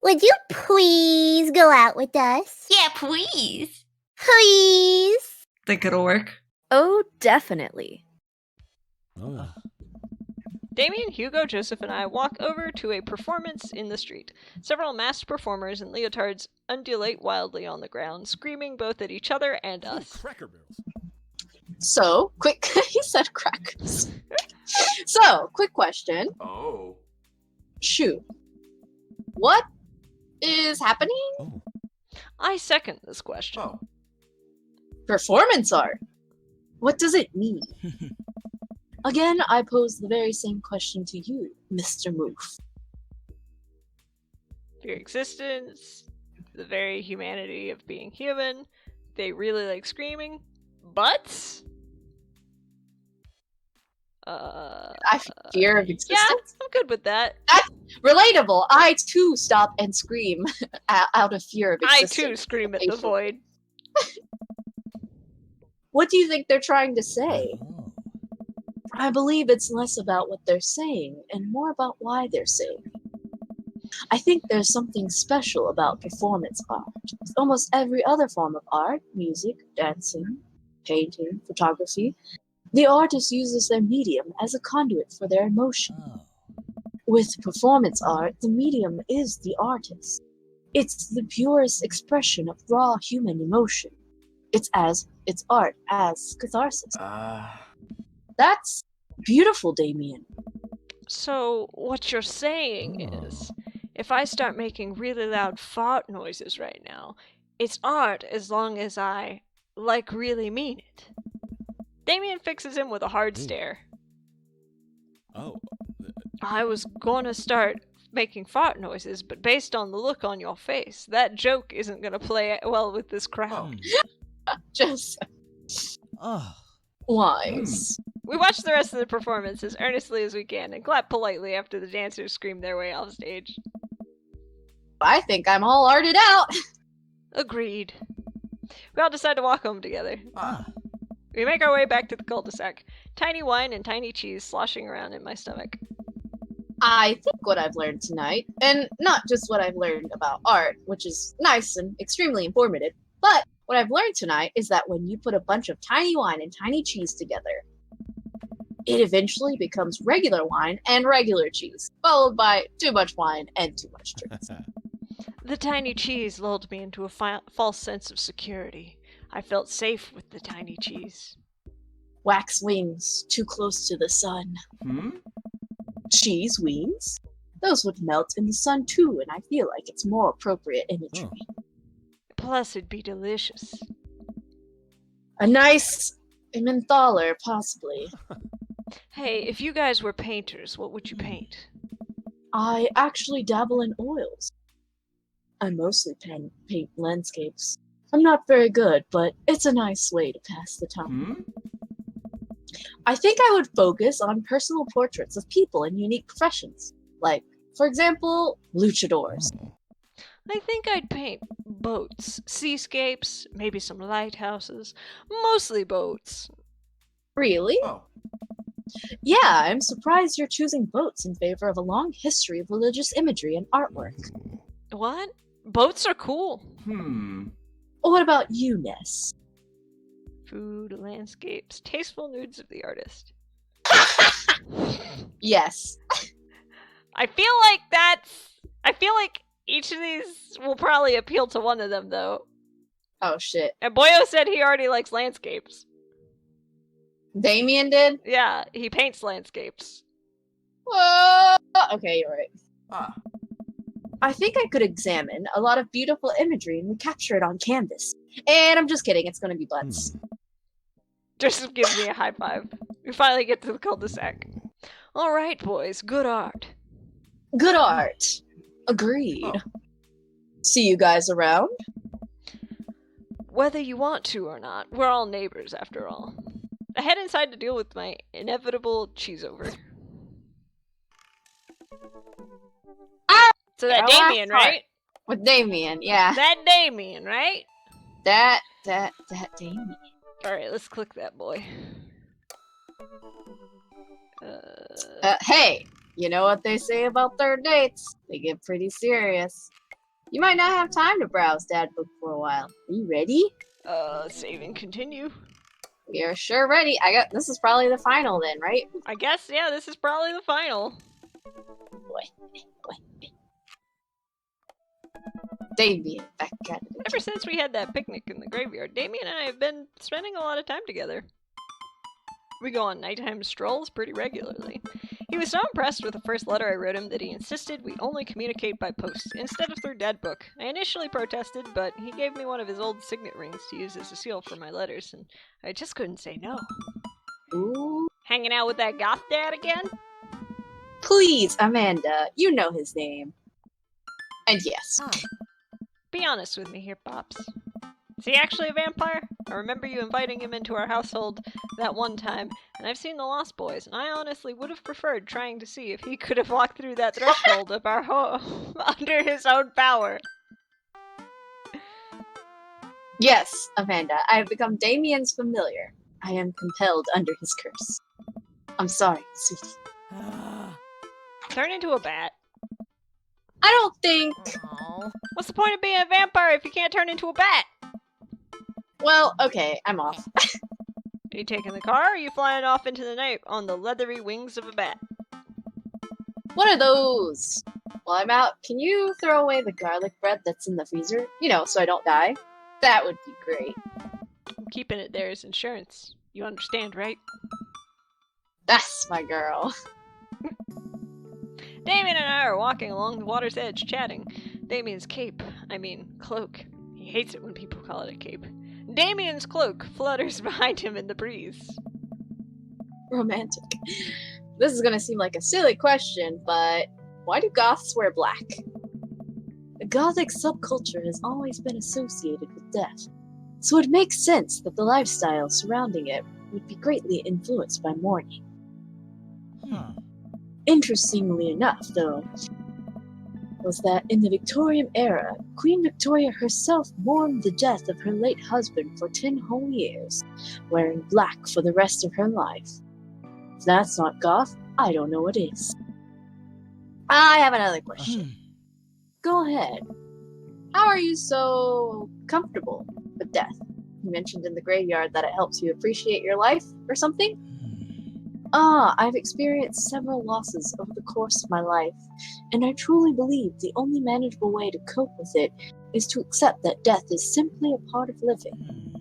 Would you please go out with us? Yeah, please. Please. Think it'll work? Oh, definitely. Oh. Damien, Hugo, Joseph, and I walk over to a performance in the street. Several masked performers in leotards undulate wildly on the ground, screaming both at each other and us. Cracker Barrels. So, quick, he said crackers. So, quick question. Oh. Shoot. What is happening? Oh. I second this question. Oh. Performance art. What does it mean? Again, I pose the very same question to you, Mr. Moof. Your existence, the very humanity of being human. They really like screaming, but I fear of existence. yeah, I'm good with that. That's relatable. I too stop and scream out of fear of I existence. too scream at the void. What do you think they're trying to say? Oh. I believe it's less about what they're saying and more about why they're saying it. I think there's something special about performance art. With almost every other form of art, music, dancing, painting, photography, the artist uses their medium as a conduit for their emotion. Oh. With performance art, the medium is the artist. It's the purest expression of raw human emotion. It's art as catharsis. That's beautiful, Damien. So what you're saying is, if I start making really loud fart noises right now, it's art as long as I, really mean it. Damien fixes him with a hard stare. Oh. I was gonna start making fart noises, but based on the look on your face, that joke isn't gonna play well with this crowd. Just Oh. wise. We watch the rest of the performance as earnestly as we can and clap politely after the dancers scream their way off stage. I think I'm all arted out. Agreed. We all decide to walk home together. Ah. We make our way back to the cul-de-sac. Tiny wine and tiny cheese sloshing around in my stomach. I think what I've learned tonight, and not just what I've learned about art, which is nice and extremely informative, but what I've learned tonight is that when you put a bunch of tiny wine and tiny cheese together, it eventually becomes regular wine and regular cheese, followed by too much wine and too much cheese. The tiny cheese lulled me into a false sense of security. I felt safe with the tiny cheese. Wax wings too close to the sun. Cheese wings? Those would melt in the sun too, and I feel like it's more appropriate imagery. Plus, it'd be delicious. A nice mentholer, possibly. Hey, if you guys were painters, what would you paint? I actually dabble in oils. I mostly paint landscapes. I'm not very good, but it's a nice way to pass the time. I think I would focus on personal portraits of people in unique professions. Like, for example, luchadors. I think I'd paint boats, seascapes, maybe some lighthouses. Mostly boats. Really? Oh. Yeah, I'm surprised you're choosing boats in favor of a long history of religious imagery and artwork. What? Boats are cool. What about you, Ness? Food, landscapes, tasteful nudes of the artist. Yes. I feel like each of these will probably appeal to one of them, though. Oh, shit. And Boyo said he already likes landscapes. Damien did? Yeah, he paints landscapes. Okay, you're right. Ah. I think I could examine a lot of beautiful imagery and recapture it on canvas. And I'm just kidding, it's gonna be butts. Joseph gives me a high five. We finally get to the cul-de-sac. Alright, boys, good art. Good art. Agreed. See you guys around? Whether you want to or not, we're all neighbors after all. I head inside to deal with my inevitable cheese-over. So that Damien, right? With Damien, yeah. That Damien, right? That Damien. Alright, let's click that boy. Hey, you know what they say about third dates? They get pretty serious. You might not have time to browse that book for a while. Are you ready? Save and continue. We are sure ready. This is probably the final then, right? I guess, yeah, this is probably the final. Damien, back at it. Ever since we had that picnic in the graveyard, Damien and I have been spending a lot of time together. We go on nighttime strolls pretty regularly. He was so impressed with the first letter I wrote him that he insisted we only communicate by post instead of through Dead Book. I initially protested, but he gave me one of his old signet rings to use as a seal for my letters, and I just couldn't say no. Ooh. Hanging out with that goth dad again? Please, Amanda, you know his name. And yes. Be honest with me here, Pops. Is he actually a vampire? I remember you inviting him into our household that one time, and I've seen The Lost Boys, and I honestly would have preferred trying to see if he could have walked through that threshold of our home under his own power. Yes, Amanda, I have become Damien's familiar. I am compelled under his curse. I'm sorry, sweetie. Turn into a bat. I don't think... What's the point of being a vampire if you can't turn into a bat? Well, okay, I'm off. Are you taking the car, or are you flying off into the night on the leathery wings of a bat? What are those? While I'm out, can you throw away the garlic bread that's in the freezer? You know, so I don't die? That would be great. I'm keeping it there as insurance. You understand, right? That's my girl. Damien and I are walking along the water's edge, chatting. Damien's cloak. He hates it when people call it a cape. Damien's cloak flutters behind him in the breeze. Romantic. This is gonna seem like a silly question, but why do goths wear black? The gothic subculture has always been associated with death, so it makes sense that the lifestyle surrounding it would be greatly influenced by mourning. Interestingly enough, though, was that in the Victorian era, Queen Victoria herself mourned the death of her late husband for 10 whole years, wearing black for the rest of her life. If that's not goth, I don't know what is. I have another question. Go ahead. How are you so comfortable with death? You mentioned in the graveyard that it helps you appreciate your life or something? I've experienced several losses over the course of my life, and I truly believe the only manageable way to cope with it is to accept that death is simply a part of living.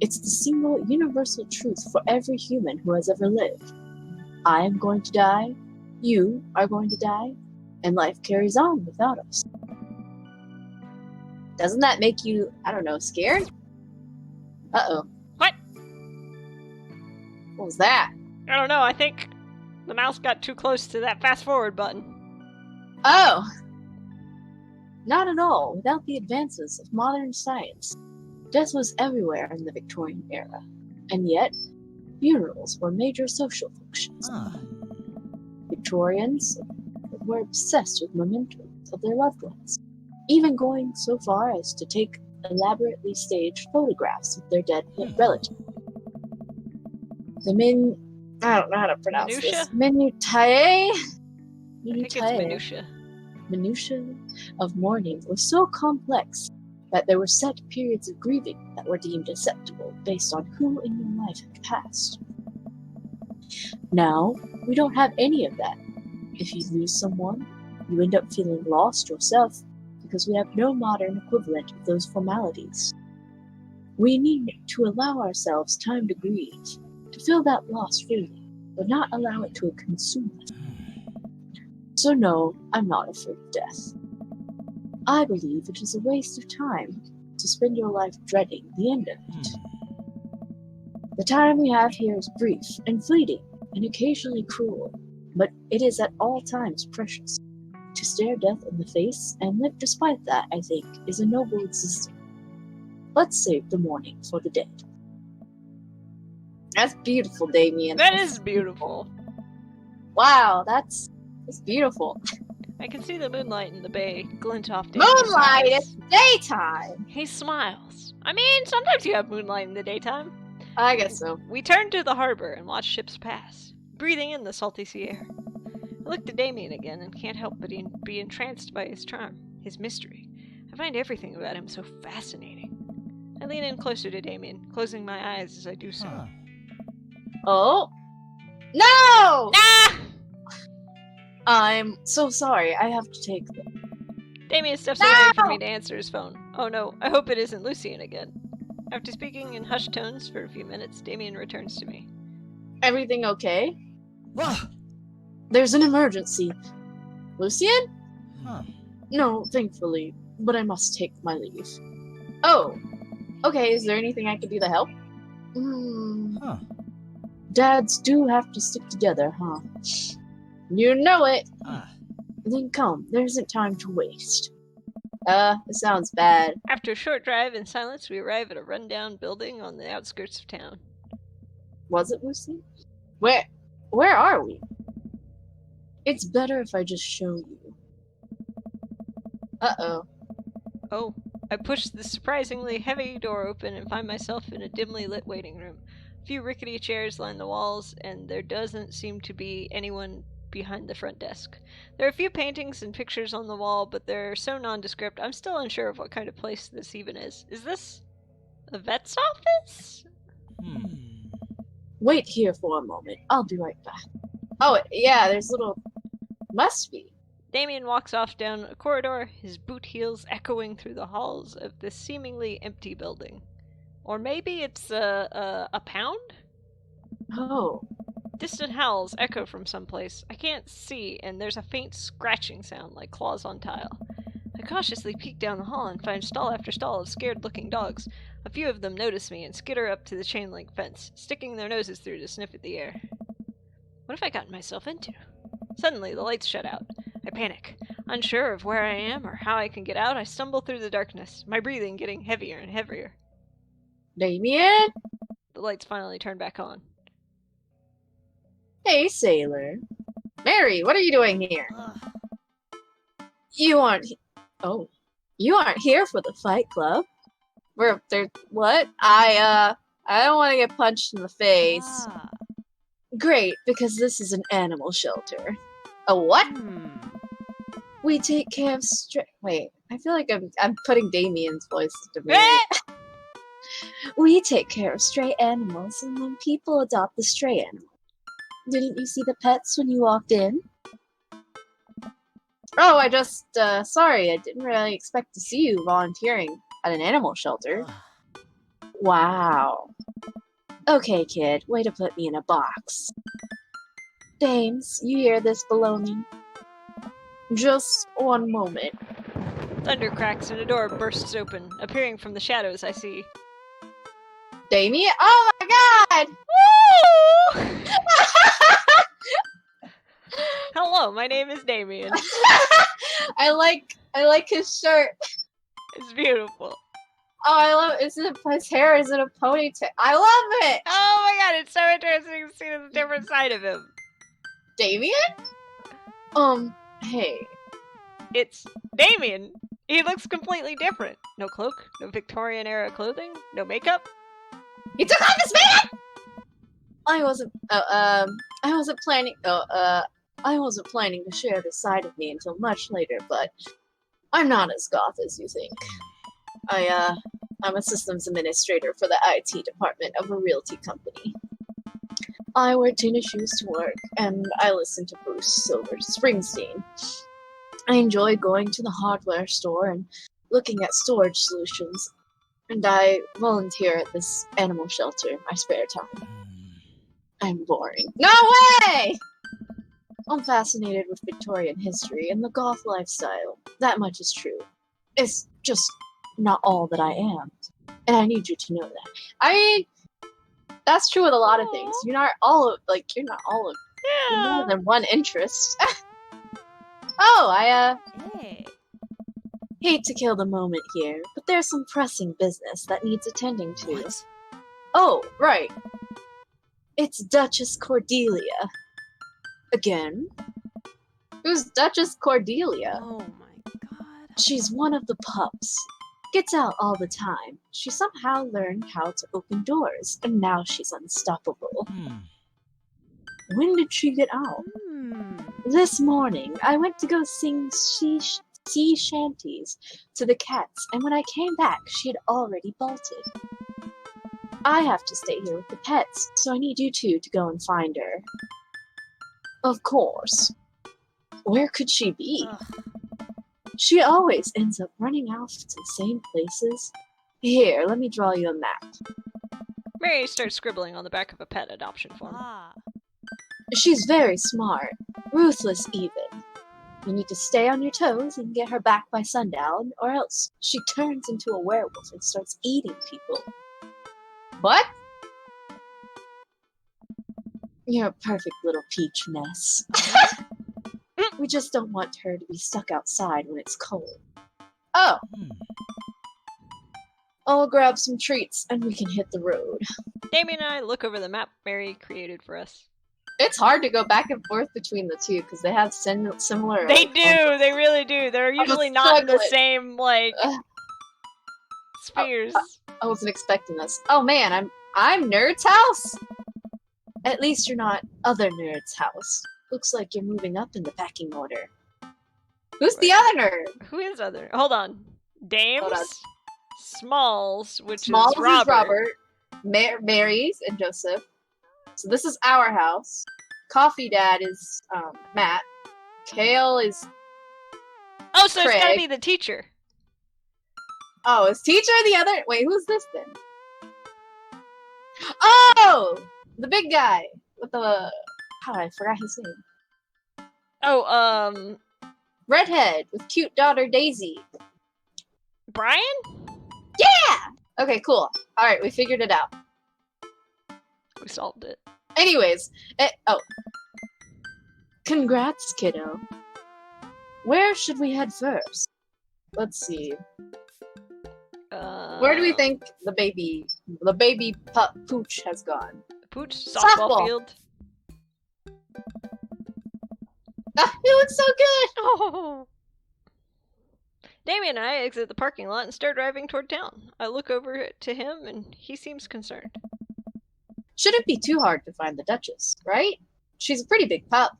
It's the single universal truth for every human who has ever lived. I am going to die, you are going to die, and life carries on without us. Doesn't that make you, I don't know, scared? Uh-oh. What? What was that? I don't know, I think the mouse got too close to that fast forward button. Oh! Not at all. Without the advances of modern science, death was everywhere in the Victorian era, and yet, funerals were major social functions. Victorians were obsessed with mementos of their loved ones, even going so far as to take elaborately staged photographs of their dead relatives. I don't know how to pronounce this. Minutiae? I think it's minutia. Minutia of mourning was so complex that there were set periods of grieving that were deemed acceptable based on who in your life had passed. Now, we don't have any of that. If you lose someone, you end up feeling lost yourself because we have no modern equivalent of those formalities. We need to allow ourselves time to grieve, to feel that loss freely, but not allow it to consume us. So no, I'm not afraid of death. I believe it is a waste of time to spend your life dreading the end of it. The time we have here is brief and fleeting, and occasionally cruel, but it is at all times precious. To stare death in the face and live despite that, I think, is a noble existence. Let's save the mourning for the dead. That's beautiful, Damien. That is beautiful. Wow, that's beautiful. I can see the moonlight in the bay glint off Damien's Moonlight! eyes. It's daytime! He smiles. I mean, sometimes you have moonlight in the daytime. I guess so. We turn to the harbor and watch ships pass, breathing in the salty sea air. I look to Damien again and can't help but be entranced by his charm. his mystery. I find everything about him so fascinating. I lean in closer to Damien, closing my eyes as I do so. Huh. Oh! No! Ah! I'm so sorry. I have to take them. Damien steps No! away from me to answer his phone. Oh no, I hope it isn't Lucian again. After speaking in hushed tones for a few minutes, Damien returns to me. Everything okay? Ah! There's an emergency. Lucian? Huh. No, thankfully, but I must take my leave. Oh, okay, is there anything I can do to help? Huh. Dads do have to stick together, huh? You know it. Ah. Then come, there isn't time to waste. It sounds bad. After a short drive in silence, we arrive at a rundown building on the outskirts of town. Was it Lucy? Where are we? It's better if I just show you. Uh-oh. Oh, I push the surprisingly heavy door open and find myself in a dimly lit waiting room. A few rickety chairs line the walls, and there doesn't seem to be anyone behind the front desk. There are a few paintings and pictures on the wall, but they're so nondescript, I'm still unsure of what kind of place this even is. Is this a vet's office? Wait here for a moment. I'll be right back. Oh, yeah, there's little... Must be. Damien walks off down a corridor, his boot heels echoing through the halls of this seemingly empty building. Or maybe it's a pound? Oh. Distant howls echo from someplace. I can't see, and there's a faint scratching sound like claws on tile. I cautiously peek down the hall and find stall after stall of scared-looking dogs. A few of them notice me and skitter up to the chain-link fence, sticking their noses through to sniff at the air. What have I gotten myself into? Suddenly, the lights shut out. I panic. Unsure of where I am or how I can get out, I stumble through the darkness, my breathing getting heavier and heavier. Damien? The lights finally turn back on. Hey, sailor. Mary, what are you doing here? You aren't... Oh. You aren't here for the fight club. We're... There... What? I don't want to get punched in the face. Great, because this is an animal shelter. A what? We take care of Wait, I feel like I'm putting Damien's voice into Mary. We take care of stray animals, and then people adopt the stray animal. Didn't you see the pets when you walked in? Oh, I just, sorry, I didn't really expect to see you volunteering at an animal shelter. Wow. Okay, kid, way to put me in a box. Dames, you hear this baloney? Just one moment. Thunder cracks and a door bursts open. Appearing from the shadows, I see... Damien? Oh my god! Woo! Hello, my name is Damien. I like his shirt. It's beautiful. Oh, I love it. His hair is in a ponytail. I love it! Oh my god, it's so interesting to see the different side of him. Damien? Hey. It's Damien. He looks completely different. No cloak, no Victorian era clothing, no makeup. He took off his makeup! I wasn't planning to share this side of me until much later, but I'm not as goth as you think. I'm a systems administrator for the IT department of a realty company. I wear tennis shoes to work, and I listen to Bruce Springsteen. I enjoy going to the hardware store and looking at storage solutions, and I volunteer at this animal shelter in my spare time. I'm boring. No way! I'm fascinated with Victorian history and the goth lifestyle. That much is true. It's just not all that I am. And I need you to know that. I mean, that's true with a lot of things. You're not all of, you're more than one interest. Oh, Hey. hate to kill the moment here, but there's some pressing business that needs attending to. What? Oh, right. It's Duchess Cordelia. Again? Who's Duchess Cordelia? Oh my god. She's one of the pups. Gets out all the time. She somehow learned how to open doors, and now she's unstoppable. When did she get out? This morning, I went to go see sea shanties to the cats, and when I came back, she had already bolted. I have to stay here with the pets, so I need you two to go and find her. Of course. Where could she be? Ugh. She always ends up running off to the same places. Here, let me draw you a map. Mary starts scribbling on the back of a pet adoption form. She's very smart, ruthless even. You need to stay on your toes and get her back by sundown, or else she turns into a werewolf and starts eating people. What? You're a perfect little peach mess. We just don't want her to be stuck outside when it's cold. Oh! I'll grab some treats and we can hit the road. Damien and I look over the map Mary created for us. It's hard to go back and forth between the two because they have similar. They do! They really do! They're usually not in the struggling. same, like, spheres. I wasn't expecting this. Oh man, I'm Nerd's house. At least you're not other Nerd's house. Looks like you're moving up in the pecking order. Who's the other nerd? Who is other? Hold on. Dames? Hold on. Smalls, which Smalls is Robert. Mary's and Joseph. So this is our house. Coffee Dad is Matt. Kale is Oh, so it's gotta Craig. be the teacher. Oh, is Teacher the other? Wait, who's this then? Oh, the big guy with the. Oh, I forgot his name. Oh, Redhead with cute daughter Daisy. Brian? Yeah. Okay, cool. All right, we figured it out. We solved it. Anyways, congrats, kiddo. Where should we head first? Let's see. Where do we think the baby pup pooch has gone? Pooch? Softball field? Ah, he looks so good. Oh. Damien and I exit the parking lot and start driving toward town. I look over to him and he seems concerned. Shouldn't be too hard to find the Duchess, right? She's a pretty big pup.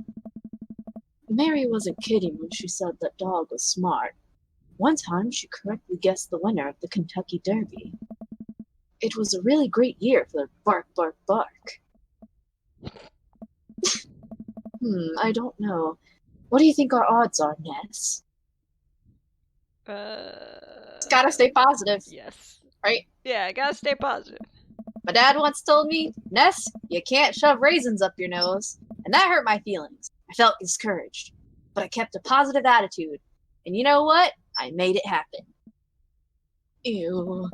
Mary wasn't kidding when she said that dog was smart. One time, she correctly guessed the winner of the Kentucky Derby. It was a really great year for Bark, Bark, Bark. I don't know. What do you think our odds are, Ness? Gotta stay positive, Yes. right? Yeah, gotta stay positive. My dad once told me, Ness, you can't shove raisins up your nose. And that hurt my feelings. I felt discouraged. But I kept a positive attitude. And you know what? I made it happen. Ew.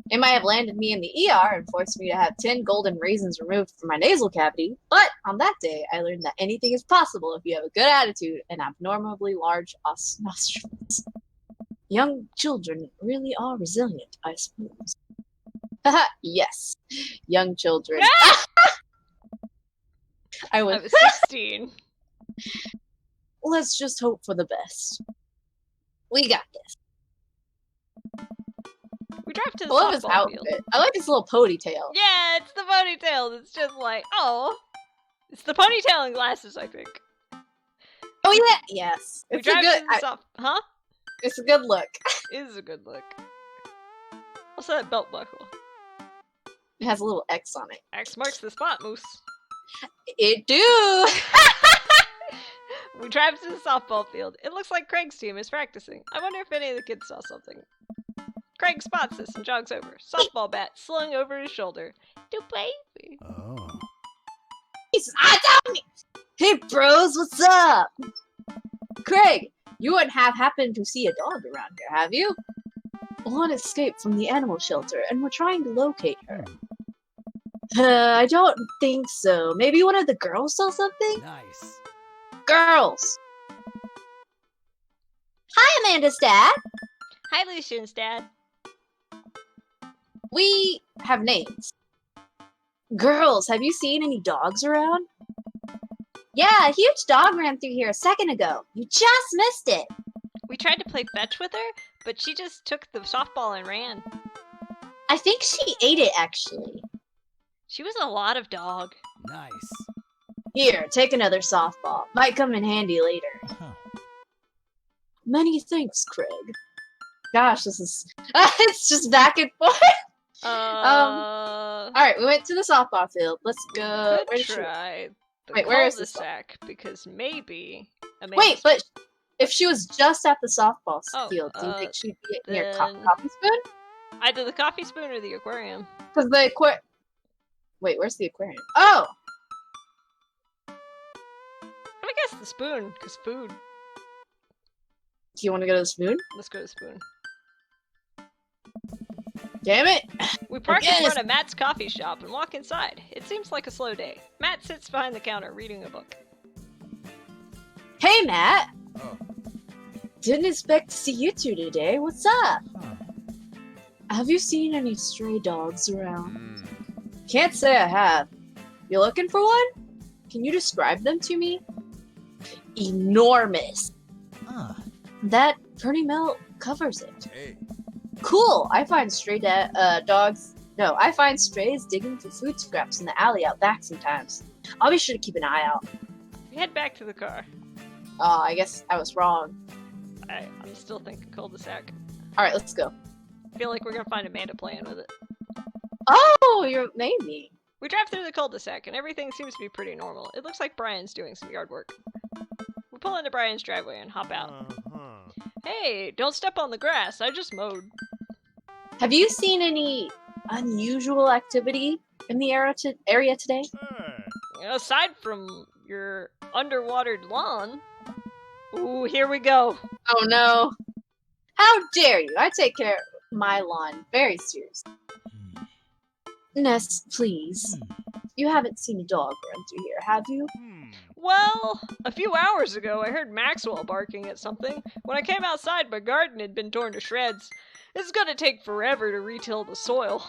It might have landed me in the ER and forced me to have 10 golden raisins removed from my nasal cavity, but on that day, I learned that anything is possible if you have a good attitude and abnormally large nostrils. Young children really are resilient, I suppose. Haha, yes. Young children. I was 16. Let's just hope for the best. We got this. We drive to the I love his softball field. outfit. I like his little ponytail. Yeah, it's the ponytail. It's just like, oh. It's the ponytail and glasses, I think. Oh yeah, yes. We It's a drive good. to the soft... Huh? It's a good look. It is a good look. Also that belt buckle. It has a little X on it. X marks the spot, Moose. It do. We drive to the softball field. It looks like Craig's team is practicing. I wonder if any of the kids saw something. Craig spots this and jogs over. Softball bat slung over his shoulder. Do baby. Oh. Jesus, hey bros, what's up? Craig, you wouldn't have happened to see a dog around here, have you? One escaped from the animal shelter, and we're trying to locate her. I don't think so. Maybe one of the girls saw something? Nice. Girls! Hi, Amanda's dad! Hi, Lucian's dad. We have names. Girls, have you seen any dogs around? Yeah, a huge dog ran through here a second ago. You just missed it. We tried to play fetch with her, but she just took the softball and ran. I think she ate it, actually. She was a lot of dog. Nice. Here, take another softball. Might come in handy later. Huh. Many thanks, Craig. Gosh, this is it's just back and forth. All right, we went to the softball field. Let's go. Could Where did she- try the Wait, where is this cul-de-sac because maybe. Wait, but if she was just at the softball Oh, field, do you think she'd be near then- coffee spoon? either the coffee spoon or the aquarium. Because the Wait, where's the aquarium? Oh, I guess the spoon, because food. do you want to go to the spoon? Let's go to the spoon. Damn it! We park in Yes. front of Matt's coffee shop and walk inside. It seems like a slow day. Matt sits behind the counter reading a book. Hey, Matt. Oh. Didn't expect to see you two today. What's up? Huh. Have you seen any stray dogs around? Hmm. Can't say I have. You looking for one? Can you describe them to me? Enormous. Ah. That Fernie Mel covers it. Hey. Cool. I find stray dogs. No, I find strays digging for food scraps in the alley out back sometimes. I'll be sure to keep an eye out. We head back to the car. Oh, I guess I was wrong. I'm still thinking cul-de-sac. All right, let's go. I feel like we're gonna find Amanda playing with it. Oh, you're maybe. We drive through the cul-de-sac and everything seems to be pretty normal. It looks like Brian's doing some yard work. We pull into Brian's driveway and hop out. Hey, don't step on the grass. I just mowed. Have you seen any unusual activity in the area today? Aside from your underwatered lawn. Ooh, here we go. Oh no. How dare you? I take care of my lawn very seriously. Ness, please. You haven't seen a dog run through here, have you? Well, a few hours ago I heard Maxwell barking at something. When I came outside, my garden had been torn to shreds. It's gonna take forever to retill the soil.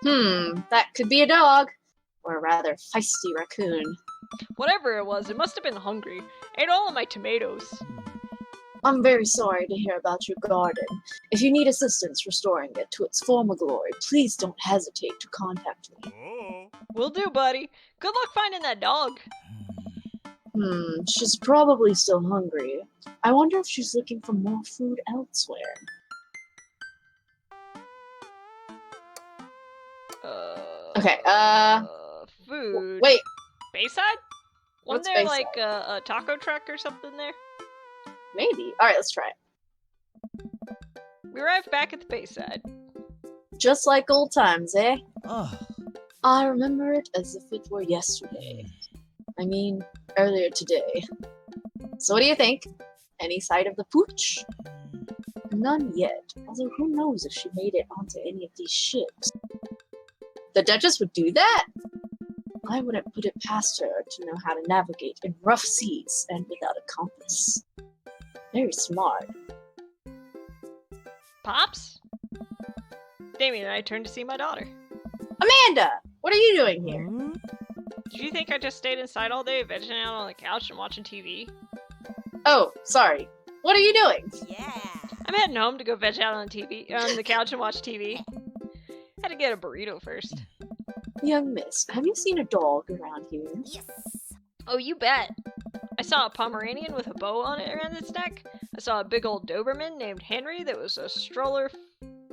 That could be a dog. Or a rather feisty raccoon. Whatever it was, it must have been hungry. Ate all of my tomatoes. I'm very sorry to hear about your garden. If you need assistance restoring it to its former glory, please don't hesitate to contact me. Will do, buddy. Good luck finding that dog. She's probably still hungry. I wonder if she's looking for more food elsewhere. Okay, Food. wait, Bayside? What's Wasn't there Bayside? like a taco truck or something there? maybe. Alright, let's try it. We arrived back at the Bayside. Just like old times, eh? Oh. I remember it as if it were yesterday. I mean, earlier today. So what do you think? Any sight of the pooch? None yet, although who knows if she made it onto any of these ships. The Duchess would do that? I wouldn't put it past her to know how to navigate in rough seas and without a compass. Very smart. Pops? Damien and I turned to see my daughter. Amanda! What are you doing here? Did you think I just stayed inside all day, vegging out on the couch and watching TV? Oh, sorry. What are you doing? I'm heading home to go veg out on the couch and watch TV. Had to get a burrito first. Young miss, have you seen a dog around here? Oh, you bet. I saw a Pomeranian with a bow on it around its neck. I saw a big old Doberman named Henry that was a stroller.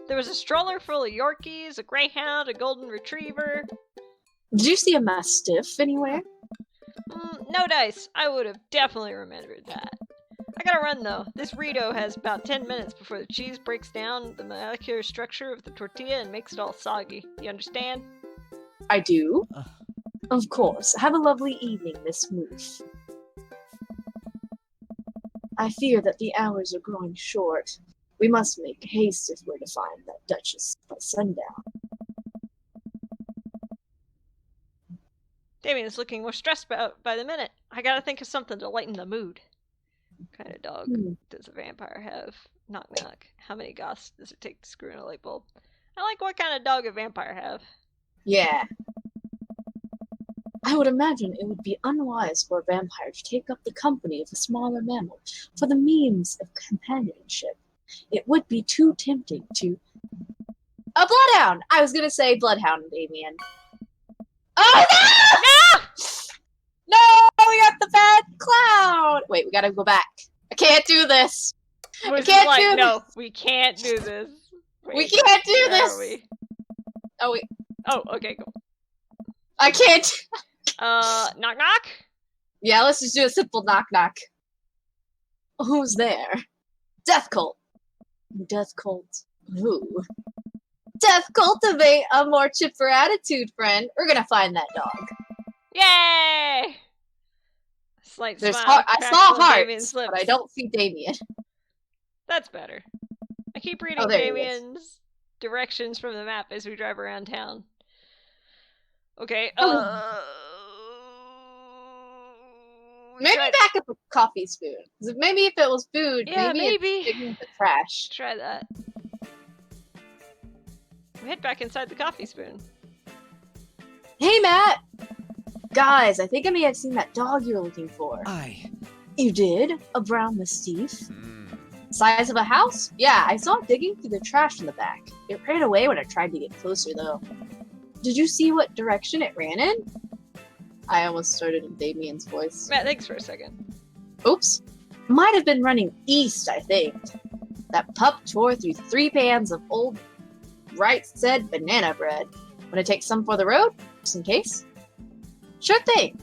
There was a stroller full of Yorkies, a Greyhound, a Golden Retriever. Did you see a Mastiff anywhere? No dice. I would have definitely remembered that. I gotta run though. This Rito has about 10 minutes before the cheese breaks down the molecular structure of the tortilla and makes it all soggy. You understand? I do. Of course. Have a lovely evening, Miss Moof. I fear that the hours are growing short. We must make haste if we're to find that Duchess by sundown. Damien is looking more stressed by the minute. I gotta think of something to lighten the mood. What kind of dog does a vampire have? Knock knock. How many goths does it take to screw in a light bulb? I like what kind of dog a vampire have. Yeah. I would imagine it would be unwise for a vampire to take up the company of a smaller mammal for the means of companionship. It would be too tempting to... A bloodhound! I was gonna say bloodhound, Damien. Oh no! No! We got the bad cloud! Wait, we gotta go back. I can't do this. Was can't like, do no, we can't do this. We Wait, can't do where this! are we? Oh, wait. Oh, okay, cool. I can't! Knock knock? Yeah, let's just do a simple knock knock. Who's there? Death Cult. Death Cult. Ooh. Death cultivate a more chipper attitude, friend. We're gonna find that dog. Yay! Slight There's smile. I cracks saw on Damien's hearts, but I lips. don't see Damien. That's better. I keep reading there he is. Damien's directions from the map as we drive around town. Okay, Maybe back up a coffee spoon. 'Cause maybe if it was food, Yeah, maybe maybe. it's digging in the trash. Try that. We head back inside the coffee spoon. Hey, Matt! Guys, I think I may have seen that dog you were looking for. Aye. You did? A brown mastiff? Hmm. Size of a house? Yeah, I saw it digging through the trash in the back. It ran away when I tried to get closer, though. Did you see what direction it ran in? I almost started in Damien's voice. Matt, thanks for a second. Oops. Might have been running east, I think. That pup tore through 3 pans of old Right Said banana bread. Wanna take some for the road? Just in case? Sure thing.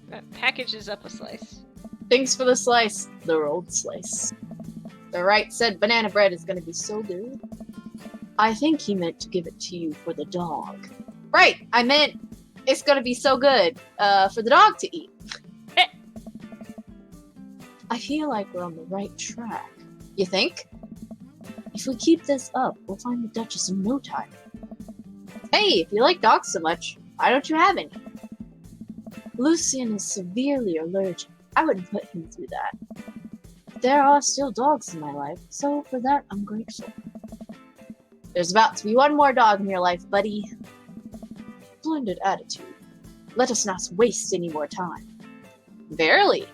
Matt packages up a slice. Thanks for the slice. The rolled slice. The Right Said banana bread is gonna be so good. I think he meant to give it to you for the dog. Right, I meant it's gonna be so good for the dog to eat. I feel like we're on the right track. You think? If we keep this up, we'll find the Duchess in no time. Hey, if you like dogs so much, why don't you have any? Lucian is severely allergic. I wouldn't put him through that. There are still dogs in my life, so for that I'm grateful. There's about to be one more dog in your life, buddy. Splendid attitude. Let us not waste any more time. Verily,